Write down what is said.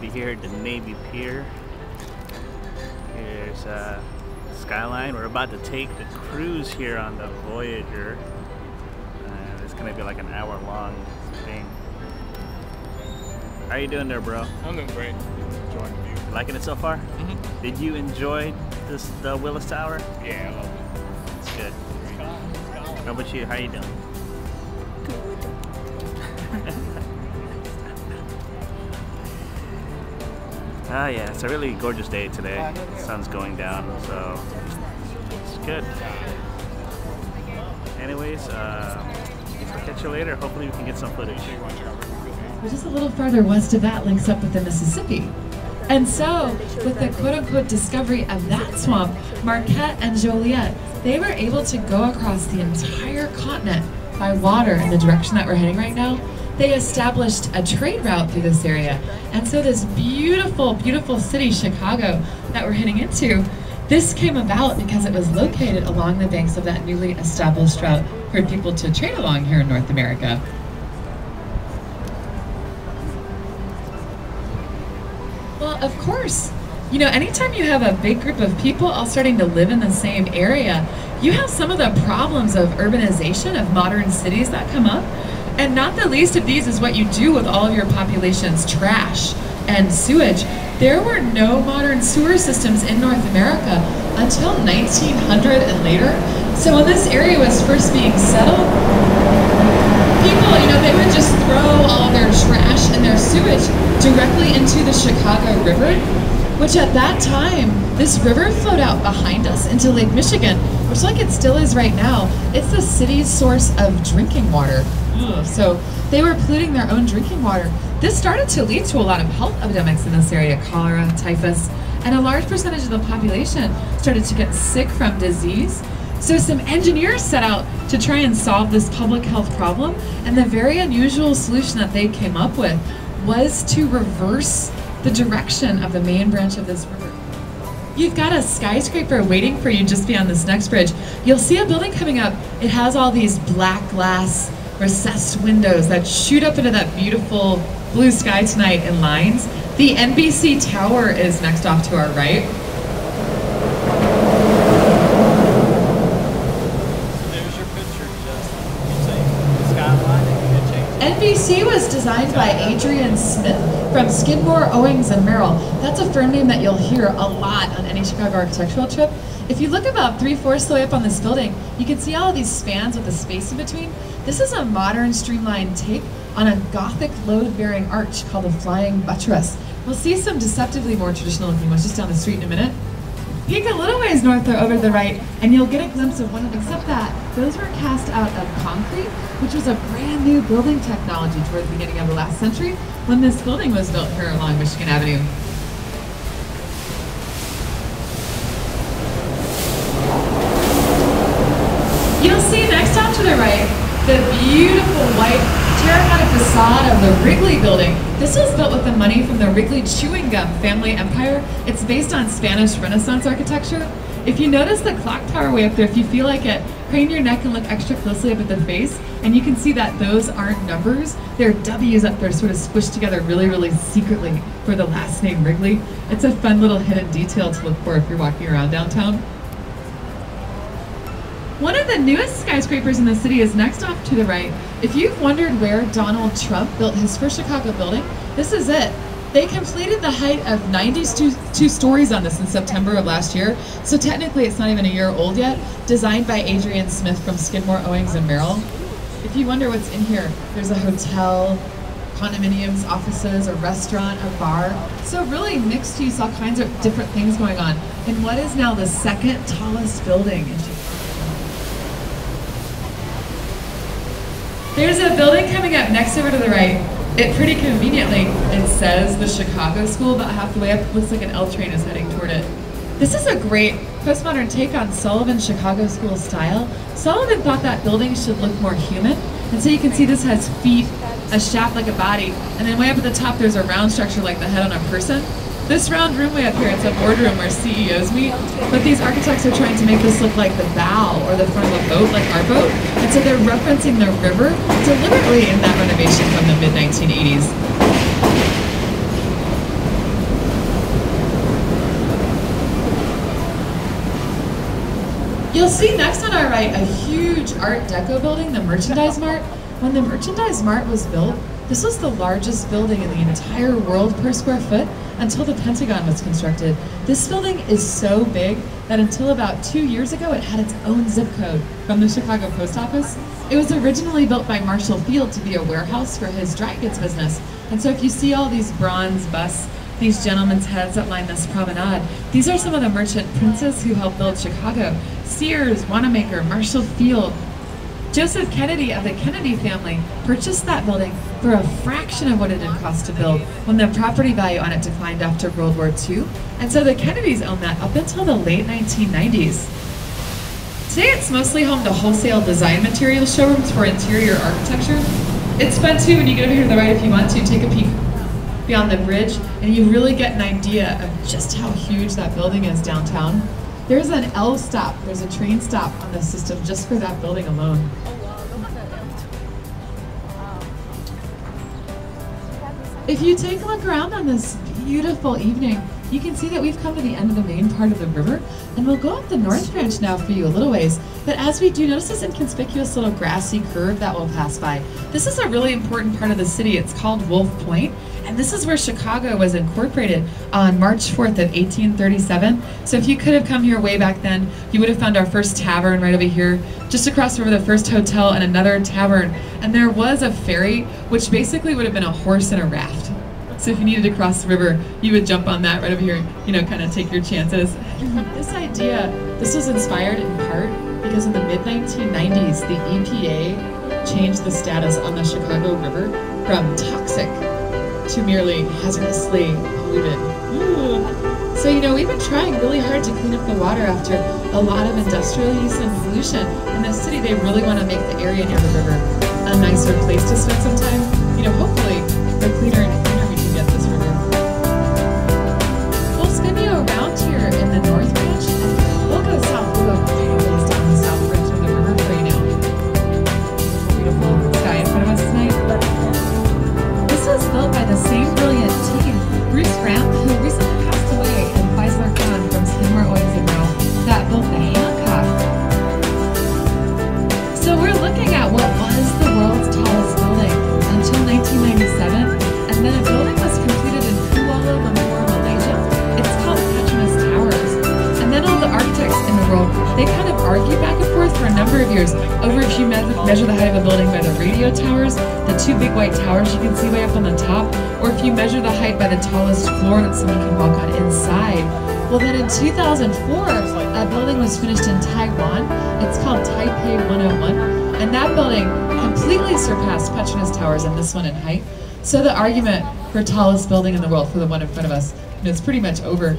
be here at the Navy Pier. Here's skyline. We're about to take the cruise here on the Voyager. It's gonna be like an hour-long thing. How you doing there, bro? I'm doing great. Enjoying the view. Liking it so far? Mm-hmm. Did you enjoy the Willis Tower? Yeah, I love it. It's good. How about you? How you doing? Ah, yeah, it's a really gorgeous day today. The sun's going down, so it's good. Anyways, I'll catch you later. Hopefully we can get some footage. We're just a little farther west of that, links up with the Mississippi. And so, with the quote-unquote discovery of that swamp, Marquette and Joliet, they were able to go across the entire continent by water in the direction that we're heading right now. They established a trade route through this area. And so this beautiful, beautiful city, Chicago, that we're heading into, this came about because it was located along the banks of that newly established route for people to trade along here in North America. Well, of course, you know, anytime you have a big group of people all starting to live in the same area, you have some of the problems of urbanization of modern cities that come up. And not the least of these is what you do with all of your population's trash and sewage. There were no modern sewer systems in North America until 1900 and later. So when this area was first being settled, people, you know, they would just throw all their trash and their sewage directly into the Chicago River, which at that time, this river flowed out behind us into Lake Michigan, which like it still is right now, it's the city's source of drinking water. So they were polluting their own drinking water. This started to lead to a lot of health epidemics in this area, cholera, typhus, and a large percentage of the population started to get sick from disease. So some engineers set out to try and solve this public health problem, and the very unusual solution that they came up with was to reverse the direction of the main branch of this river. You've got a skyscraper waiting for you just beyond this next bridge. You'll see a building coming up. It has all these black glass recessed windows that shoot up into that beautiful blue sky tonight in lines. The NBC Tower is next off to our right. There's your picture, Justin. You say skyline and you NBC was designed by Adrian Smith from Skidmore, Owings & Merrill. That's a firm name that you'll hear a lot on any Chicago architectural trip. If you look about 3/4 of the way up on this building, you can see all of these spans with the space in between. This is a modern streamlined take on a Gothic load-bearing arch called a flying buttress. We'll see some deceptively more traditional looking ones just down the street in a minute. Peek a little ways north or over to the right, and you'll get a glimpse of one of them, except that those were cast out of concrete, which was a brand new building technology towards the beginning of the last century when this building was built here along Michigan Avenue. You'll see next off to the right, the beautiful white terracotta facade of the Wrigley building. This was built with the money from the Wrigley chewing gum family empire. It's based on Spanish Renaissance architecture. If you notice the clock tower way up there, if you feel like it, crane your neck and look extra closely up at the face, and you can see that those aren't numbers. They're W's up there sort of squished together really, really secretly for the last name Wrigley. It's a fun little hidden detail to look for if you're walking around downtown. One of the newest skyscrapers in the city is next off to the right. If you've wondered where Donald Trump built his first Chicago building, this is it. They completed the height of 92 stories on this in September of last year, so technically it's not even a year old yet, designed by Adrian Smith from Skidmore, Owings & Merrill. If you wonder what's in here, there's a hotel, condominiums, offices, a restaurant, a bar. So really mixed use, all kinds of different things going on in what is now the second tallest building in Chicago. There's a building coming up next over to the right. It pretty conveniently, it says the Chicago School, about half the way up. Looks like an L train is heading toward it. This is a great postmodern take on Sullivan's Chicago School style. Sullivan thought that building should look more human. And so you can see this has feet, a shaft like a body, and then way up at the top there's a round structure like the head on a person. This round room way up here, it's a boardroom where CEOs meet, but these architects are trying to make this look like the bow or the front of a boat, like our boat, and so they're referencing the river deliberately in that renovation from the mid-1980s. You'll see next off to the right, the beautiful white terracotta facade of the Wrigley building. This was built with the money from the Wrigley chewing gum family empire. It's based on Spanish Renaissance architecture. If you notice the clock tower way up there, if you feel like it, crane your neck and look extra closely up at the face, and you can see that those aren't numbers. They're W's up there sort of squished together really, really secretly for the last name Wrigley. It's a fun little hidden detail to look for if you're walking around downtown. You'll see next on our right a huge Art Deco building, the Merchandise Mart. When the Merchandise Mart was built, this was the largest building in the entire world per square foot until the Pentagon was constructed. This building is so big that until about 2 years ago, it had its own zip code from the Chicago Post Office. It was originally built by Marshall Field to be a warehouse for his dry goods business. And so if you see all these bronze busts, these gentlemen's heads that line this promenade, these are some of the merchant princes who helped build Chicago. Sears, Wanamaker, Marshall Field. Joseph Kennedy of the Kennedy family purchased that building for a fraction of what it had cost to build when the property value on it declined after World War II. And so the Kennedys owned that up until the late 1990s. Today it's mostly home to wholesale design material showrooms for interior architecture. It's fun too when you get over here to the right if you want to take a peek beyond the bridge and you really get an idea of just how huge that building is downtown. There's an L stop, there's a train stop on the system just for that building alone. If you take a look around on this beautiful evening, you can see that we've come to the end of the main part of the river, and we'll go up the North Branch now for you a little ways. But as we do, notice this inconspicuous little grassy curve that we'll pass by. This is a really important part of the city. It's called Wolf Point, and this is where Chicago was incorporated on March 4th of 1837. So if you could have come here way back then, you would have found our first tavern right over here. Just across the river, the first hotel and another tavern. And there was a ferry, which basically would have been a horse and a raft. So if you needed to cross the river, you would jump on that right over here, you know, kind of take your chances. This was inspired in part because in the mid-1990s, the EPA changed the status on the Chicago River from toxic to merely hazardously polluted. So, you know, we've been trying really hard to clean up the water after a lot of industrial use and pollution. In the city, they really want to make the area near the river a nicer place to spend some time. You know, hopefully, the cleaner and cleaner we can get this river. We'll spin you around here in the North Branch, and we'll go south. We'll go ways down the South Branch of the river for you now. Beautiful sky in front of us tonight. This was built by the same brilliant team, Bruce Graham, who recently passed away, and Faisal Khan from Skidmore, Owings & Merrill, that built the Hancock. So we're looking at what was the world's tallest building until 1997, and then a building was completed in Kuala Lumpur, Malaysia. It's called Petronas Towers. And then all the architects in the world, they kind of argued back and forth for a number of years over if you measure the height of a building by the radio towers, the two big white towers you can see way up on the top, or if you measure the height by the tallest floor that someone can walk on inside. Well, then in 2004, a building was finished in Taiwan. It's called Taipei 101, and that building completely surpassed Petronas Towers and this one in height. So the argument for tallest building in the world, for the one in front of us, it's pretty much over.